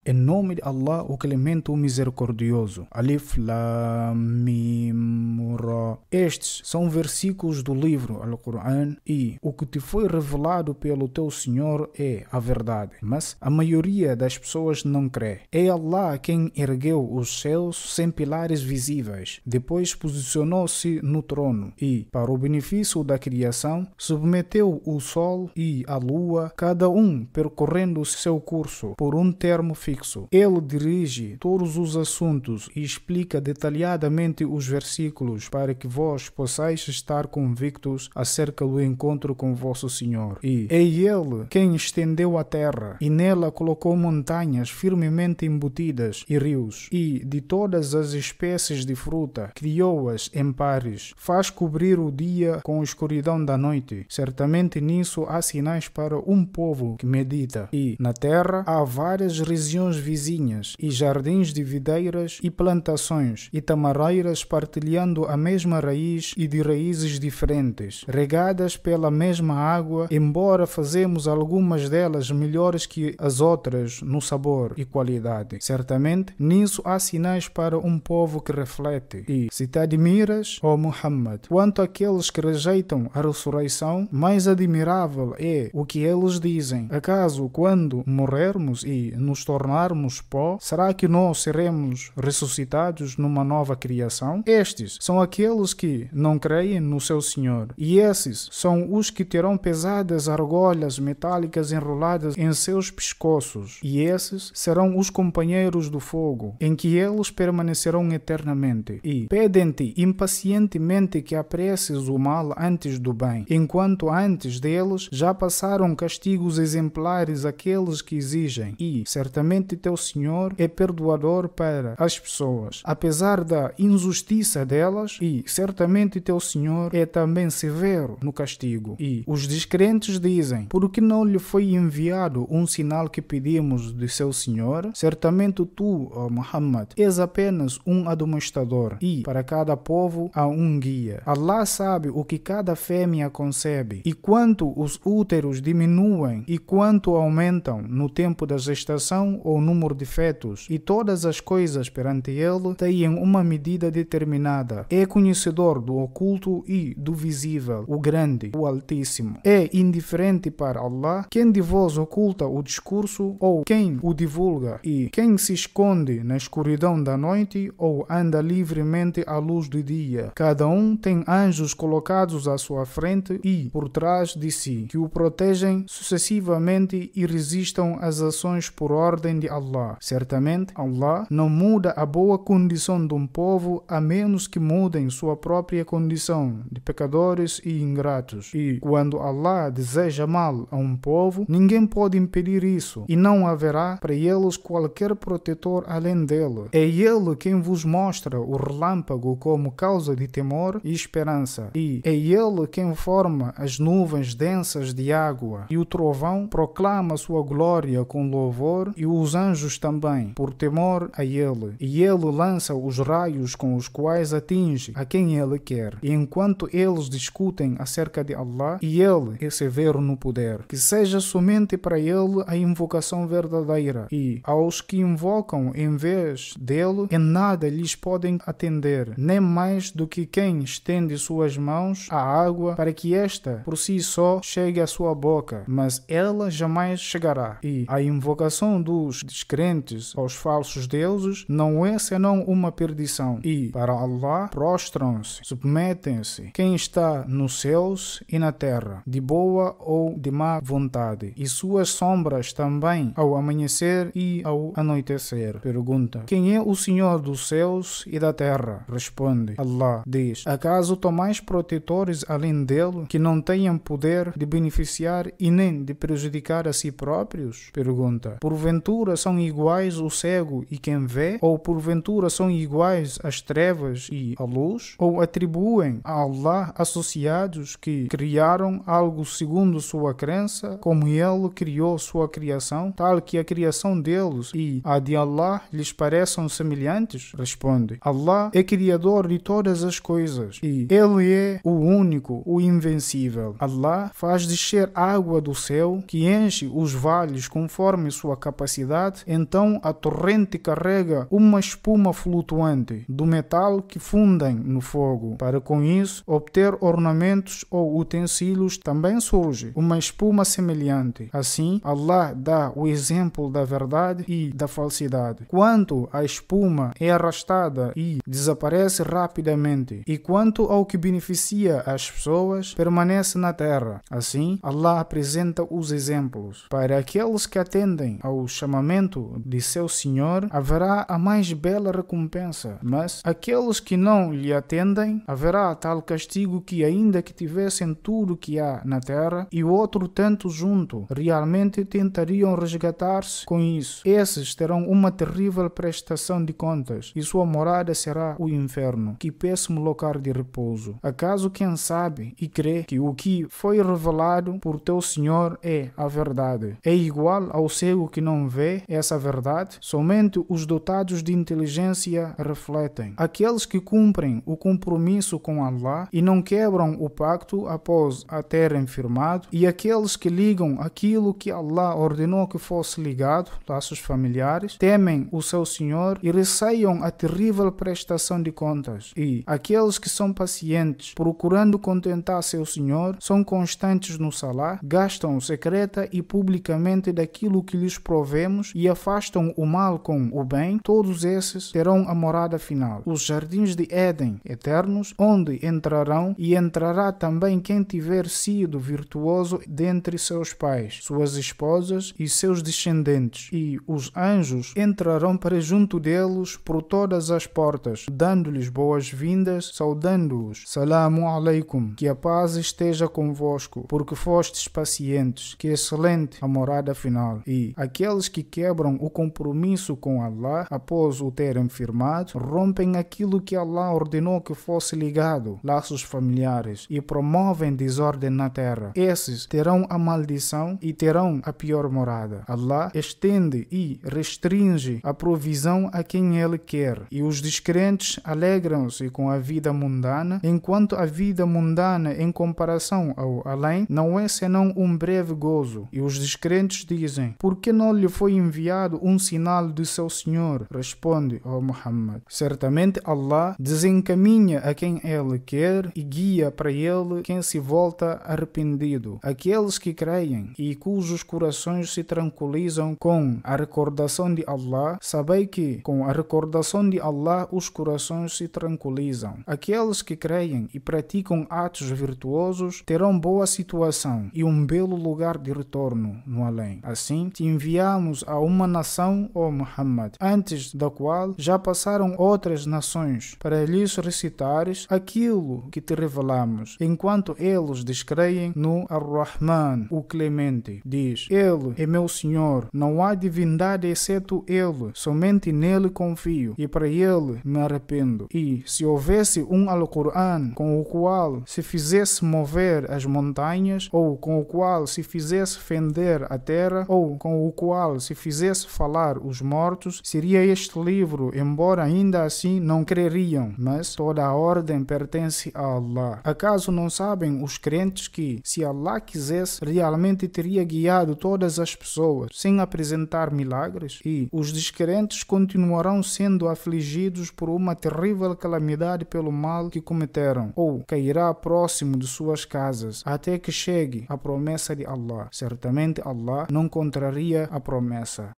Em nome de Allah, o Clemente, o Misericordioso. Alif Lam Mim Ra. Estes são versículos do livro Al-Quran e o que te foi revelado pelo teu Senhor é a verdade. Mas a maioria das pessoas não crê. É Allah quem ergueu os céus sem pilares visíveis. Depois posicionou-se no trono e, para o benefício da criação, submeteu o sol e a lua, cada um percorrendo o seu curso por um termo fixo. Ele dirige todos os assuntos e explica detalhadamente os versículos para que vós possais estar convictos acerca do encontro com vosso Senhor. E é Ele quem estendeu a terra e nela colocou montanhas firmemente embutidas e rios, e de todas as espécies de fruta criou-as em pares, faz cobrir o dia com a escuridão da noite. Certamente nisso há sinais para um povo que medita. E na terra há várias regiões vizinhas e jardins de videiras e plantações e tamareiras partilhando a mesma raiz e de raízes diferentes, regadas pela mesma água, embora fazemos algumas delas melhores que as outras no sabor e qualidade. Certamente nisso há sinais para um povo que reflete. E se te admiras, ó Muhammad, quanto àqueles que rejeitam a ressurreição, mais admirável é o que eles dizem. Acaso quando morrermos e nos tornarmos pó, será que nós seremos ressuscitados numa nova criação? Estes são aqueles que não creem no seu Senhor, e esses são os que terão pesadas argolhas metálicas enroladas em seus pescoços, e esses serão os companheiros do fogo, em que eles permanecerão eternamente. E pedem-te impacientemente que apresses o mal antes do bem, enquanto antes deles já passaram castigos exemplares aqueles que exigem, e certamente teu Senhor é perdoador para as pessoas, apesar da injustiça delas, e certamente teu Senhor é também severo no castigo. E os descrentes dizem: por que não lhe foi enviado um sinal que pedimos de seu Senhor? Certamente tu, ó Muhammad, és apenas um admoestador, e para cada povo há um guia. Allah sabe o que cada fêmea concebe, e quanto os úteros diminuem e quanto aumentam no tempo da gestação ou número de fetos, e todas as coisas perante ele têm uma medida determinada. É conhecedor do oculto e do visível, o grande, o altíssimo. É indiferente para Allah quem de vós oculta o discurso ou quem o divulga, e quem se esconde na escuridão da noite ou anda livremente à luz do dia. Cada um tem anjos colocados à sua frente e por trás de si, que o protegem sucessivamente e resistam às ações por ordem de Allah. Certamente, Allah não muda a boa condição de um povo a menos que mudem sua própria condição de pecadores e ingratos. E quando Allah deseja mal a um povo, ninguém pode impedir isso, e não haverá para eles qualquer protetor além dele. É Ele quem vos mostra o relâmpago como causa de temor e esperança, e é Ele quem forma as nuvens densas de água, e o trovão proclama sua glória com louvor, e os anjos também, por temor a Ele, e Ele lança os raios com os quais atinge a quem Ele quer. E enquanto eles discutem acerca de Allah, e Ele é severo no poder, que seja somente para Ele a invocação verdadeira, e aos que invocam em vez dele, em nada lhes podem atender, nem mais do que quem estende suas mãos à água para que esta por si só chegue à sua boca, mas ela jamais chegará. E a invocação dos descrentes aos falsos deuses não é senão uma perdição, e para Allah prostram-se, submetem-se quem está nos céus e na terra, de boa ou de má vontade, e suas sombras também ao amanhecer e ao anoitecer. Pergunta: quem é o Senhor dos céus e da terra? Responde: Allah. Diz: acaso tomais protetores além dele, que não tenham poder de beneficiar e nem de prejudicar a si próprios? Pergunta: porventura são iguais o cego e quem vê? Ou porventura são iguais as trevas e a luz? Ou atribuem a Allah associados que criaram algo segundo sua crença, como ele criou sua criação, tal que a criação deles e a de Allah lhes pareçam semelhantes? Responde: Allah é criador de todas as coisas, e Ele é o único, o invencível. Allah faz descer água do céu, que enche os vales conforme sua capacidade verdade, então a torrente carrega uma espuma flutuante do metal que fundem no fogo. Para com isso obter ornamentos ou utensílios também surge uma espuma semelhante. Assim, Allah dá o exemplo da verdade e da falsidade. Quanto à espuma é arrastada e desaparece rapidamente, e quanto ao que beneficia as pessoas, permanece na terra. Assim, Allah apresenta os exemplos. Para aqueles que atendem ao chamamento de seu Senhor, haverá a mais bela recompensa, mas aqueles que não lhe atendem, haverá tal castigo que, ainda que tivessem tudo que há na terra e o outro tanto junto, realmente tentariam resgatar-se com isso. Esses terão uma terrível prestação de contas, e sua morada será o inferno, que péssimo lugar de repouso. Acaso quem sabe e crê que o que foi revelado por teu Senhor é a verdade é igual ao cego que não vê essa verdade? Somente os dotados de inteligência refletem. Aqueles que cumprem o compromisso com Allah e não quebram o pacto após a terem firmado, e aqueles que ligam aquilo que Allah ordenou que fosse ligado, laços familiares, temem o seu Senhor e receiam a terrível prestação de contas. E aqueles que são pacientes, procurando contentar seu Senhor, são constantes no salar, gastam secreta e publicamente daquilo que lhes provemos e afastam o mal com o bem, todos esses terão a morada final, os jardins de Éden eternos, onde entrarão, e entrará também quem tiver sido virtuoso dentre seus pais, suas esposas e seus descendentes, e os anjos entrarão para junto deles por todas as portas, dando-lhes boas-vindas, saudando-os. Salamu alaikum, que a paz esteja convosco, porque fostes pacientes, que excelente a morada final. E aqueles que quebram o compromisso com Allah após o terem firmado, rompem aquilo que Allah ordenou que fosse ligado, laços familiares, e promovem desordem na terra. Esses terão a maldição e terão a pior morada. Allah estende e restringe a provisão a quem Ele quer, e os descrentes alegram-se com a vida mundana, enquanto a vida mundana em comparação ao além não é senão um breve gozo. E os descrentes dizem: por que não lhe foi enviado um sinal de seu Senhor? Responde, ó Muhammad: certamente Allah desencaminha a quem Ele quer e guia para Ele quem se volta arrependido. Aqueles que creem e cujos corações se tranquilizam com a recordação de Allah, sabei que com a recordação de Allah os corações se tranquilizam. Aqueles que creem e praticam atos virtuosos terão boa situação e um belo lugar de retorno no além. Assim, te enviamos a uma nação, ó Muhammad, antes da qual já passaram outras nações, para lhes recitares aquilo que te revelamos, enquanto eles descreem no Ar-Rahman, o Clemente. Diz: Ele é meu Senhor, não há divindade exceto Ele, somente nele confio e para Ele me arrependo. E se houvesse um Al-Qur'an com o qual se fizesse mover as montanhas, ou com o qual se fizesse fender a terra, ou com o qual se fizesse falar os mortos, seria este livro, embora ainda assim não creriam, mas toda a ordem pertence a Allah. Acaso não sabem os crentes que, se Allah quisesse, realmente teria guiado todas as pessoas sem apresentar milagres? E os descrentes continuarão sendo afligidos por uma terrível calamidade pelo mal que cometeram, ou cairá próximo de suas casas, até que chegue a promessa de Allah. Certamente Allah não contraria a promessa.